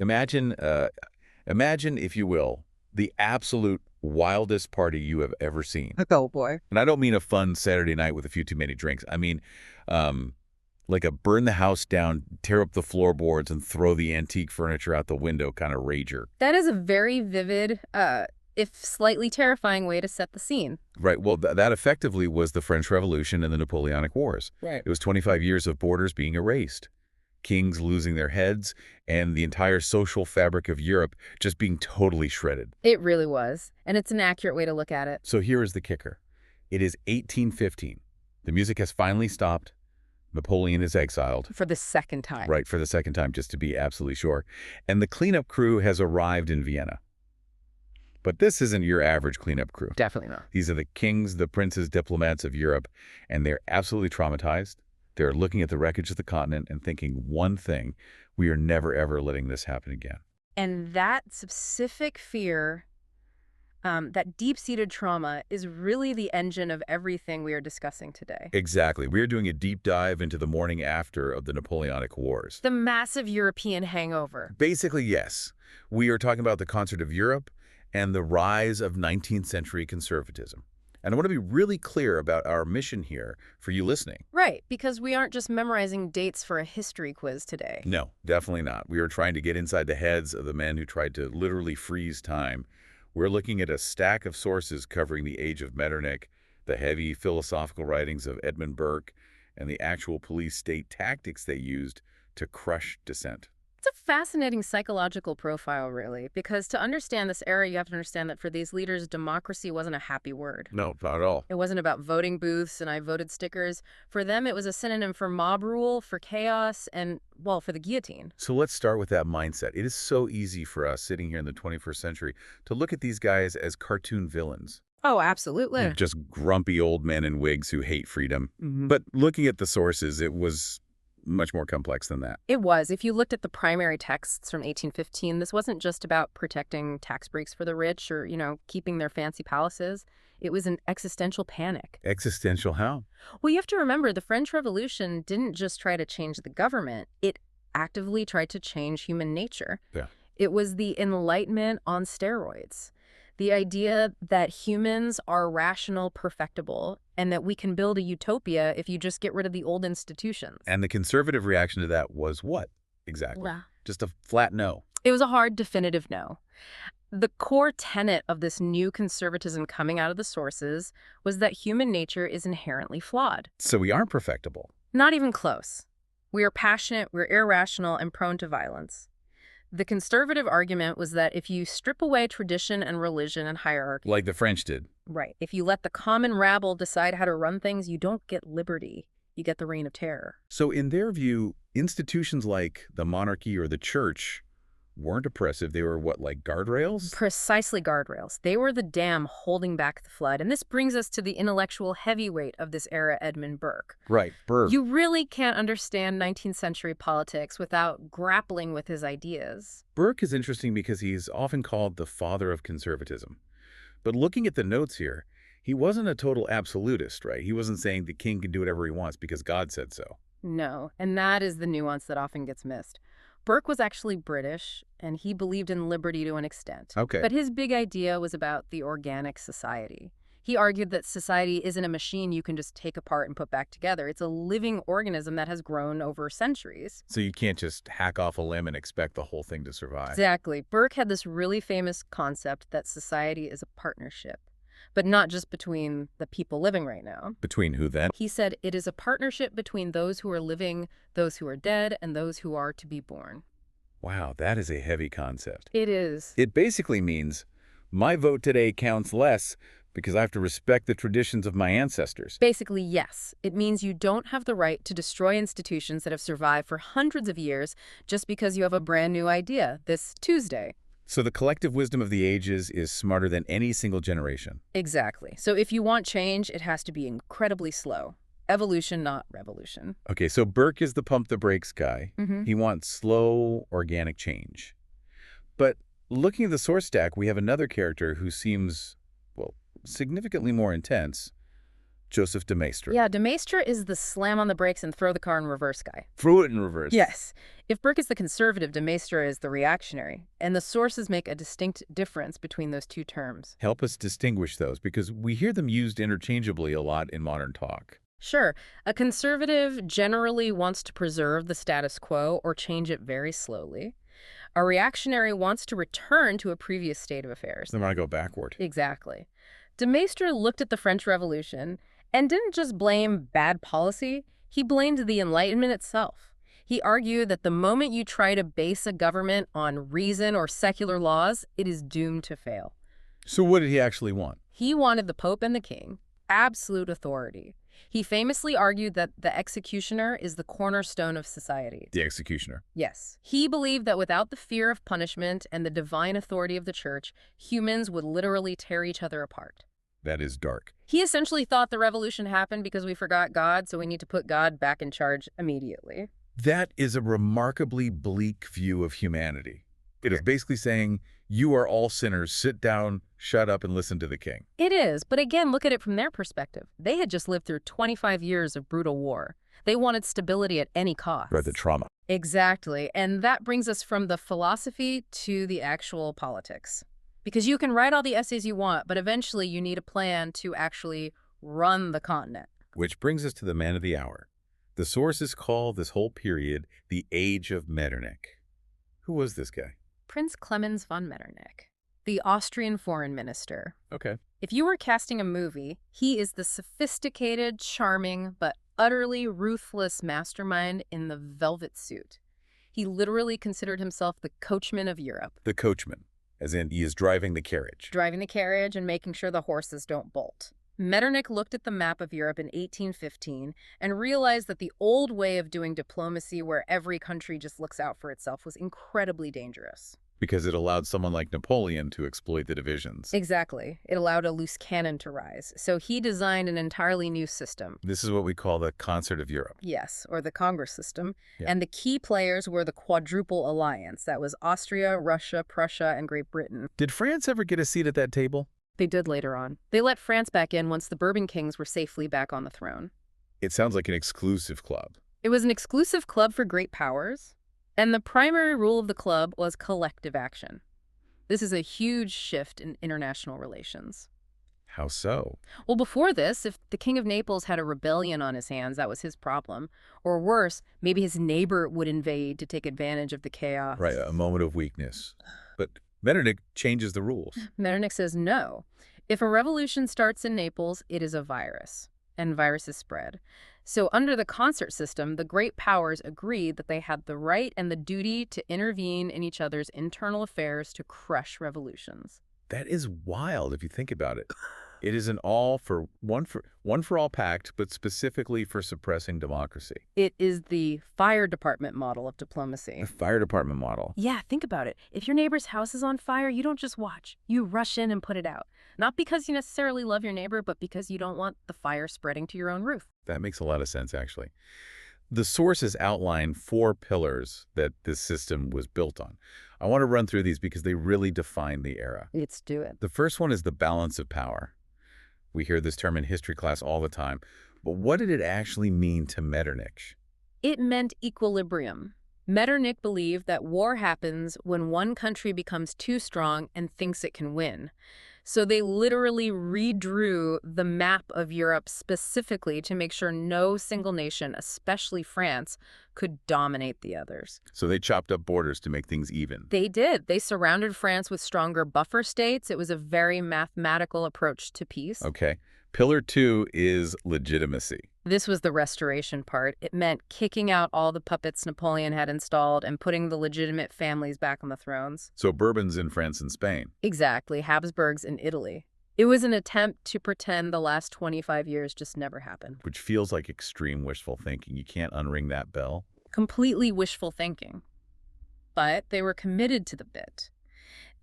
Imagine, imagine, if you will, the absolute wildest party you have ever seen. Oh boy. And I don't mean a fun Saturday night with a few too many drinks. I mean, um, like a burn the house down, tear up the floorboards, and throw the antique furniture out the window kind of rager. That is a very vivid, if slightly terrifying way to set the scene. Right. Well, that effectively was the French Revolution and the Napoleonic Wars. Right. It was 25 years of borders being erased, kings losing their heads, and the entire social fabric of Europe just being totally shredded. It really was. And it's an accurate way to look at it. So here is the kicker. It is 1815. The music has finally stopped. Napoleon is exiled. For the second time. Right, for the second time, just to be absolutely sure. And the cleanup crew has arrived in Vienna. But this isn't your average cleanup crew. Definitely not. These are the kings, the princes, diplomats of Europe, and they're absolutely traumatized. They're looking at the wreckage of the continent and thinking one thing: we are never, ever letting this happen again. And that specific fear, that deep-seated trauma, is really the engine of everything we are discussing today. Exactly. We are doing a deep dive into the morning after of the Napoleonic Wars. The massive European hangover. Basically, yes. We are talking about the concert of Europe and the rise of 19th century conservatism. And I want to be really clear about our mission here for you listening. Right, because we aren't just memorizing dates for a history quiz today. No, definitely not. We are trying to get inside the heads of the men who tried to literally freeze time. We're looking at a stack of sources covering the age of Metternich, the heavy philosophical writings of Edmund Burke, and the actual police state tactics they used to crush dissent. It's a fascinating psychological profile, really, because to understand this era, you have to understand that for these leaders, democracy wasn't a happy word. No, not at all. It wasn't about voting booths and I voted stickers. For them, it was a synonym for mob rule, for chaos, and, well, for the guillotine. So let's start with that mindset. It is so easy for us sitting here in the 21st century to look at these guys as cartoon villains. Oh, absolutely. Just grumpy old men in wigs who hate freedom. But looking at the sources, it was much more complex than that. It was. If you looked at the primary texts from 1815, this wasn't just about protecting tax breaks for the rich or, keeping their fancy palaces. It was an existential panic. Existential how? Well, you have to remember, the French Revolution didn't just try to change the government. It actively tried to change human nature. Yeah. It was the Enlightenment on steroids. The idea that humans are rational, perfectible, and that we can build a utopia if you just get rid of the old institutions. And the conservative reaction to that was what, exactly? Well, Just a flat no. it was a hard, definitive no. The core tenet of this new conservatism coming out of the sources was that human nature is inherently flawed. So we aren't perfectible. Not even close. We are passionate, we're irrational, and prone to violence. The conservative argument was that if you strip away tradition and religion and hierarchy, Like the French did. right, if you let the common rabble decide how to run things, you don't get liberty. You get the reign of terror. So in their view, institutions like the monarchy or the church weren't oppressive. They were what, like guardrails? Precisely, guardrails. They were the dam holding back the flood. And this brings us to the intellectual heavyweight of this era, Edmund Burke. Right, Burke. You really can't understand 19th century politics without grappling with his ideas. Burke is interesting because he's often called the father of conservatism. But looking at the notes here, he wasn't a total absolutist, right? He wasn't saying the king can do whatever he wants because God said so. No, and that is the nuance that often gets missed. Burke was actually British, and he believed in liberty to an extent. Okay. But his big idea was about the organic society. He argued that society isn't a machine you can just take apart and put back together. It's a living organism that has grown over centuries. So you can't just hack off a limb and expect the whole thing to survive. Exactly. Burke had this really famous concept that society is a partnership, but not just between the people living right now. Between who then? He said it is a partnership between those who are living, those who are dead, and those who are to be born. Wow, that is a heavy concept. It is. It basically means my vote today counts less because I have to respect the traditions of my ancestors. Basically, yes. It means you don't have the right to destroy institutions that have survived for hundreds of years just because you have a brand new idea this Tuesday. So the collective wisdom of the ages is smarter than any single generation. Exactly. So if you want change, it has to be incredibly slow. Evolution, not revolution. Okay, so Burke is the pump the brakes guy. Mm-hmm. He wants slow, organic change. But looking at the source stack, we have another character who seems, well, significantly more intense. Joseph de Maistre. Yeah, de Maistre is the slam on the brakes and throw the car in reverse guy. Throw it in reverse. Yes. If Burke is the conservative, de Maistre is the reactionary, and the sources make a distinct difference between those two terms. Help us distinguish those, because we hear them used interchangeably a lot in modern talk. Sure, a conservative generally wants to preserve the status quo or change it very slowly. A reactionary wants to return to a previous state of affairs. They want to go backward. Exactly. De Maistre looked at the French Revolution and didn't just blame bad policy, he blamed the Enlightenment itself. He argued that the moment you try to base a government on reason or secular laws, it is doomed to fail. So what did he actually want? He wanted the Pope and the King, absolute authority. He famously argued that the executioner is the cornerstone of society. The executioner. Yes. He believed that without the fear of punishment and the divine authority of the church, humans would literally tear each other apart. That is dark. He essentially thought the revolution happened because we forgot God, so we need to put God back in charge immediately. That is a remarkably bleak view of humanity. It is basically saying, you are all sinners, sit down, shut up, and listen to the king. It is, but again, look at it from their perspective. They had just lived through 25 years of brutal war. They wanted stability at any cost. Right, the trauma. Exactly, and that brings us from the philosophy to the actual politics. Because you can write all the essays you want, but eventually you need a plan to actually run the continent. Which brings us to the man of the hour. The sources call this whole period the Age of Metternich. Who was this guy? Prince Clemens von Metternich, the Austrian foreign minister. Okay. If you were casting a movie, he is the sophisticated, charming, but utterly ruthless mastermind in the velvet suit. He literally considered himself the coachman of Europe. The coachman, as in he is driving the carriage. Driving the carriage and making sure the horses don't bolt. Metternich looked at the map of Europe in 1815 and realized that the old way of doing diplomacy where every country just looks out for itself was incredibly dangerous. Because it allowed someone like Napoleon to exploit the divisions. Exactly. It allowed a loose cannon to rise. So he designed an entirely new system. This is what we call the Concert of Europe. Yes, or the Congress system. Yeah. And the key players were the Quadruple Alliance. That was Austria, Russia, Prussia, and Great Britain. Did France ever get a seat at that table? They did later on. They let France back in once the Bourbon kings were safely back on the throne. It sounds like an exclusive club. It was an exclusive club for great powers, and the primary rule of the club was collective action. This is a huge shift in international relations. How so? Well, before this, if the King of Naples had a rebellion on his hands, that was his problem. Or worse, maybe his neighbor would invade to take advantage of the chaos. Right, a moment of weakness. But Metternich changes the rules. Metternich says no. If a revolution starts in Naples, it is a virus, and viruses spread. So under the concert system, the great powers agreed that they had the right and the duty to intervene in each other's internal affairs to crush revolutions. That is wild if you think about it. It is an one for all pact, but specifically for suppressing democracy. It is the fire department model of diplomacy. The fire department model. Yeah, think about it. If your neighbor's house is on fire, you don't just watch. You rush in and put it out. Not because you necessarily love your neighbor, but because you don't want the fire spreading to your own roof. That makes a lot of sense, actually. The sources outline 4 pillars that this system was built on. I want to run through these because they really define the era. Let's do it. The first one is the balance of power. We hear this term in history class all the time. But what did it actually mean to Metternich? It meant equilibrium. Metternich believed that war happens when one country becomes too strong and thinks it can win. So they literally redrew the map of Europe specifically to make sure no single nation, especially France, could dominate the others. So they chopped up borders to make things even. They did. They surrounded France with stronger buffer states. It was a very mathematical approach to peace. Okay. Pillar 2 is legitimacy. This was the restoration part. It meant kicking out all the puppets Napoleon had installed and putting the legitimate families back on the thrones. So Bourbons in France and Spain. Exactly. Habsburgs in Italy. It was an attempt to pretend the last 25 years just never happened. Which feels like extreme wishful thinking. You can't unring that bell. Completely wishful thinking. But they were committed to the bit.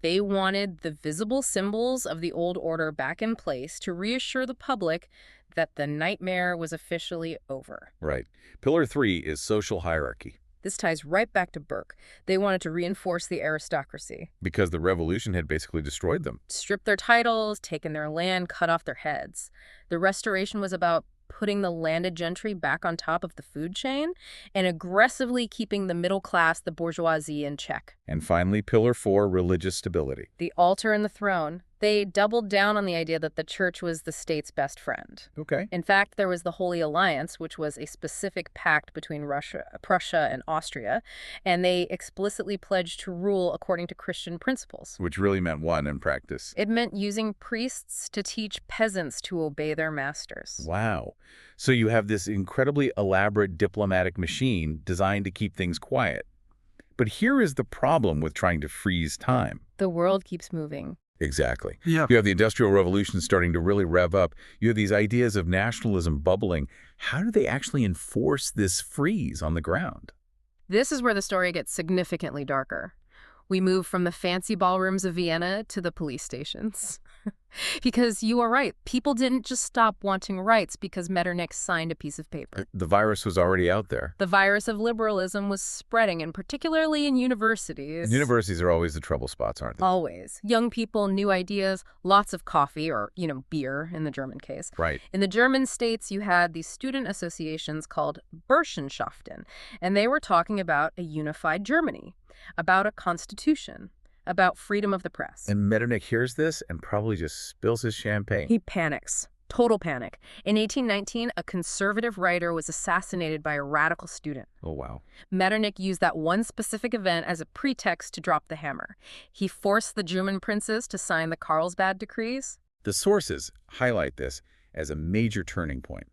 They wanted the visible symbols of the old order back in place to reassure the public that the nightmare was officially over. Right. Pillar 3 is social hierarchy. This ties right back to Burke. They wanted to reinforce the aristocracy, Because the revolution had basically destroyed them. strip their titles, taken their land, cut off their heads. The restoration was about putting the landed gentry back on top of the food chain and aggressively keeping the middle class, the bourgeoisie, in check. And finally, Pillar 4, religious stability. The altar and the throne. They doubled down on the idea that the church was the state's best friend. Okay. In fact, there was the Holy Alliance, which was a specific pact between Prussia, and Austria, and they explicitly pledged to rule according to Christian principles. Which really meant one in practice. It meant using priests to teach peasants to obey their masters. Wow. So you have this incredibly elaborate diplomatic machine designed to keep things quiet. But here is the problem with trying to freeze time. The world keeps moving. Exactly. Yeah. You have the Industrial Revolution starting to really rev up. You have these ideas of nationalism bubbling. How do they actually enforce this freeze on the ground? This is where the story gets significantly darker. We move from the fancy ballrooms of Vienna to the police stations. Because you are right, people didn't just stop wanting rights because Metternich signed a piece of paper. The virus was already out there. The virus of liberalism was spreading, and particularly in universities. And universities are always the trouble spots, aren't they? Always. Young people, new ideas, lots of coffee, or, beer in the German case. Right. In the German states, you had these student associations called Burschenschaften, and they were talking about a unified Germany, about a constitution, about freedom of the press. And Metternich hears this and probably just spills his champagne. He panics. Total panic. In 1819, a conservative writer was assassinated by a radical student. Oh, wow. Metternich used that one specific event as a pretext to drop the hammer. He forced the German princes to sign the Carlsbad decrees. The sources highlight this as a major turning point.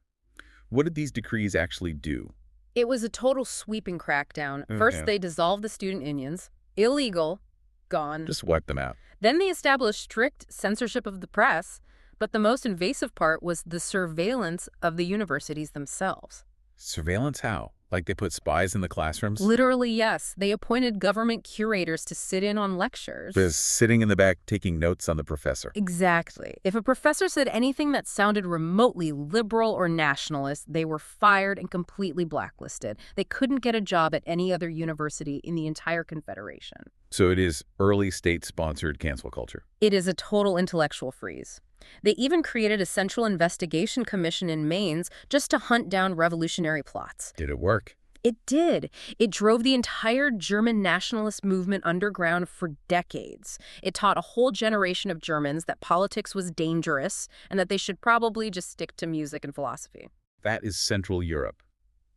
What did these decrees actually do? It was a total sweeping crackdown. First, yeah. they dissolved the student unions. Illegal. Gone. Just wipe them out. Then they established strict censorship of the press, but the most invasive part was the surveillance of the universities themselves. Surveillance how? Like they put spies in the classrooms? Literally, yes. They appointed government curators to sit in on lectures. Just sitting in the back taking notes on the professor. Exactly. If a professor said anything that sounded remotely liberal or nationalist, they were fired and completely blacklisted. They couldn't get a job at any other university in the entire Confederation. So it is early state-sponsored cancel culture. It is a total intellectual freeze. They even created a central investigation commission in Mainz just to hunt down revolutionary plots. Did it work? It did. It drove the entire German nationalist movement underground for decades. It taught a whole generation of Germans that politics was dangerous and that they should probably just stick to music and philosophy. That is Central Europe.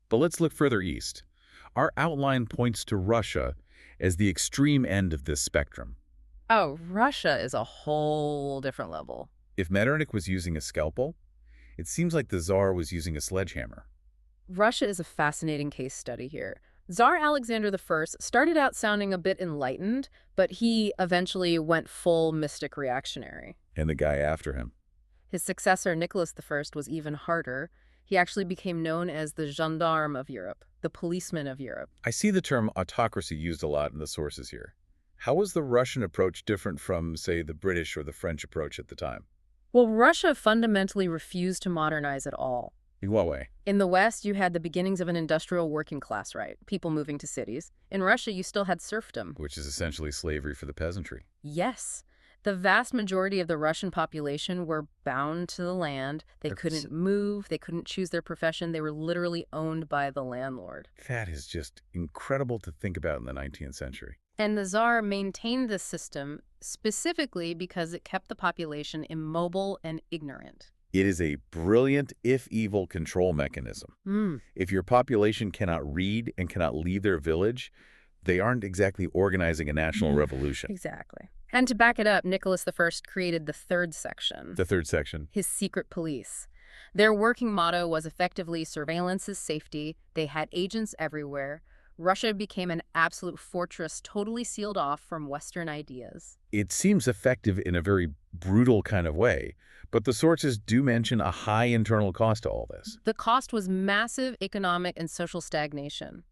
But let's look further east. Our outline points to Russia as the extreme end of this spectrum. Oh, Russia is a whole different level. If Metternich was using a scalpel, it seems like the Tsar was using a sledgehammer. Russia is a fascinating case study here. Tsar Alexander I started out sounding a bit enlightened, but he eventually went full mystic reactionary. And the guy after him. His successor, Nicholas I, was even harder. He actually became known as the gendarme of Europe, the policeman of Europe. I see the term autocracy used a lot in the sources here. How was the Russian approach different from, say, the British or the French approach at the time? Well, Russia fundamentally refused to modernize at all. In what way? In the West, you had the beginnings of an industrial working class, right? People moving to cities. In Russia, you still had serfdom. Which is essentially slavery for the peasantry. Yes. The vast majority of the Russian population were bound to the land. They couldn't move. They couldn't choose their profession. They were literally owned by the landlord. That is just incredible to think about in the 19th century. And the Tsar maintained this system specifically because it kept the population immobile and ignorant. It is a brilliant, if evil, control mechanism. If your population cannot read and cannot leave their village, they aren't exactly organizing a national revolution. Exactly. And to back it up, Nicholas I created the third section. The third section. His secret police. Their working motto was effectively surveillance is safety. They had agents everywhere. Russia became an absolute fortress, totally sealed off from Western ideas. It seems effective in a very brutal kind of way, but the sources do mention a high internal cost to all this. The cost was massive economic and social stagnation.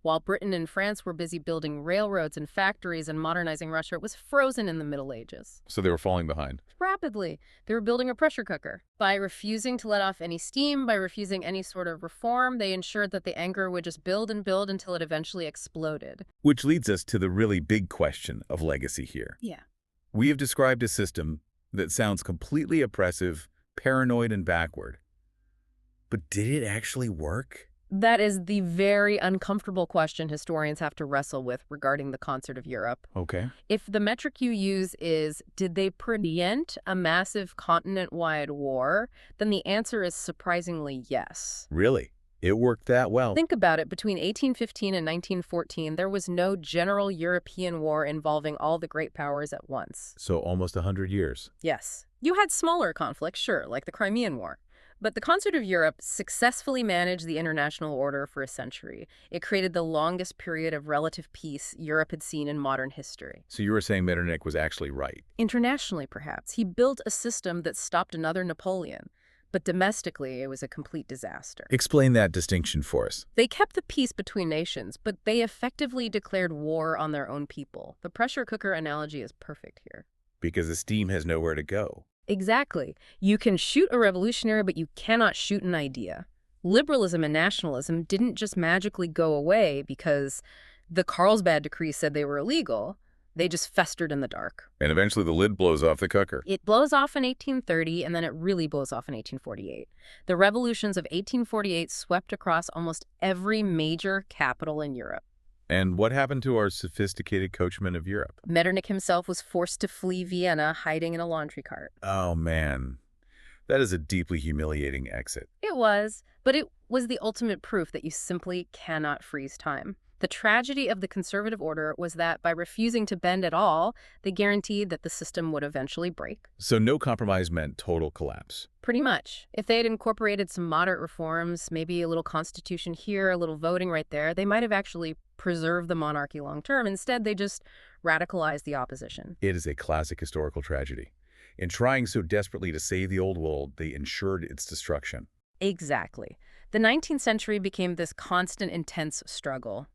While Britain and France were busy building railroads and factories and modernizing Russia, it was frozen in the Middle Ages. So they were falling behind. Rapidly, they were building a pressure cooker. By refusing to let off any steam, by refusing any sort of reform, they ensured that the anger would just build and build until it eventually exploded. Which leads us to the really big question of legacy here. Yeah. We have described a system that sounds completely oppressive, paranoid, and backward. But did it actually work? That is the very uncomfortable question historians have to wrestle with regarding the concert of Europe. Okay. If the metric you use is, did they prevent a massive continent-wide war, then the answer is surprisingly yes. Really? It worked that well? Think about it. Between 1815 and 1914, there was no general European war involving all the great powers at once. So almost 100 years. Yes. You had smaller conflicts, sure, like the Crimean War. But the Concert of Europe successfully managed the international order for a century. It created the longest period of relative peace Europe had seen in modern history. So you were saying Metternich was actually right. Internationally, perhaps, he built a system that stopped another Napoleon. But domestically, it was a complete disaster. Explain that distinction for us. They kept the peace between nations, but they effectively declared war on their own people. The pressure cooker analogy is perfect here. Because the steam has nowhere to go. Exactly. You can shoot a revolutionary, but you cannot shoot an idea. Liberalism and nationalism didn't just magically go away because the Carlsbad Decree said they were illegal. They just festered in the dark. And eventually the lid blows off the cooker. It blows off in 1830, and then it really blows off in 1848. The revolutions of 1848 swept across almost every major capital in Europe. And what happened to our sophisticated coachmen of Europe? Metternich himself was forced to flee Vienna, hiding in a laundry cart. Oh, man. That is a deeply humiliating exit. It was, but it was the ultimate proof that you simply cannot freeze time. The tragedy of the conservative order was that by refusing to bend at all, they guaranteed that the system would eventually break. So no compromise meant total collapse. Pretty much. If they had incorporated some moderate reforms, maybe a little constitution here, a little voting right there, they might have actually preserved the monarchy long term. Instead, they just radicalized the opposition. It is a classic historical tragedy. In trying so desperately to save the old world, they ensured its destruction. Exactly. The 19th century became this constant, intense struggle.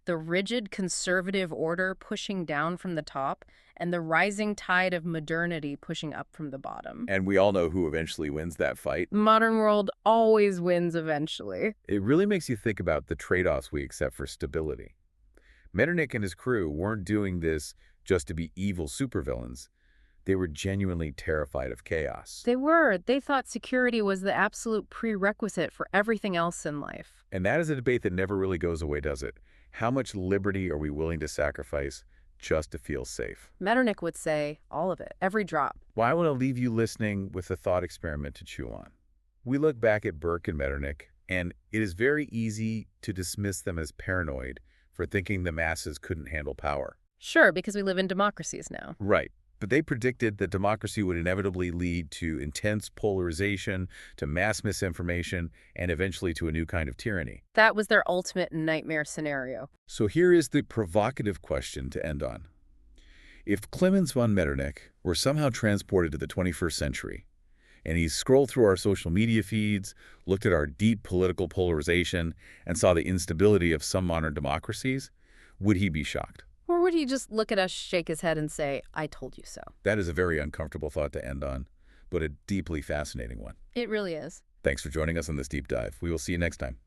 The rigid conservative order pushing down from the top, and the rising tide of modernity pushing up from the bottom. And we all know who eventually wins that fight. The modern world always wins eventually. It really makes you think about the trade-offs we accept for stability. Metternich and his crew weren't doing this just to be evil supervillains. They were genuinely terrified of chaos. They were. They thought security was the absolute prerequisite for everything else in life. And that is a debate that never really goes away, does it? How much liberty are we willing to sacrifice just to feel safe? Metternich would say, all of it, every drop. Well, I want to leave you listening with a thought experiment to chew on. We look back at Burke and Metternich, and it is very easy to dismiss them as paranoid for thinking the masses couldn't handle power. Sure, because we live in democracies now. Right. But they predicted that democracy would inevitably lead to intense polarization, to mass misinformation, and eventually to a new kind of tyranny. That was their ultimate nightmare scenario. So here is the provocative question to end on. If Clemens von Metternich were somehow transported to the 21st century, and he scrolled through our social media feeds, looked at our deep political polarization, and saw the instability of some modern democracies, would he be shocked? Or would he just look at us, shake his head, and say, I told you so? That is a very uncomfortable thought to end on, but a deeply fascinating one. It really is. Thanks for joining us on this deep dive. We will see you next time.